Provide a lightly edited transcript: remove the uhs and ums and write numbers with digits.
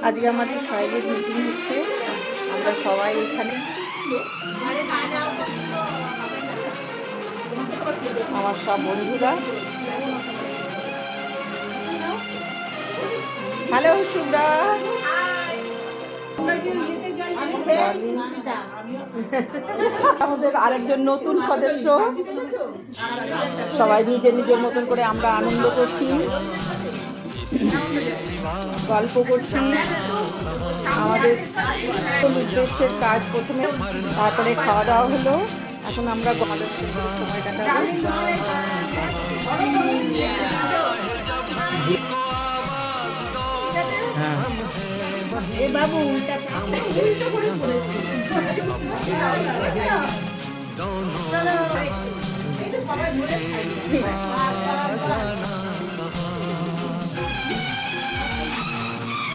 আজকে আমাদের সবাইয়ের মিটিং হচ্ছে, আমরা সবাই এখানে, আমার সব বন্ধুরা। হ্যালো শুভ্রা, আমাদের আরেকজন নতুন সদস্য। সবাই নিজের নিজের মতন করে আমরা আনন্দ করছি, গল্প করছি। আমাদের উদ্দেশ্যের কাজ প্রথমে, তারপরে খাওয়া দাওয়া হলো। এখন আমরা গল্পের সময় কাটাবো। এ বাবু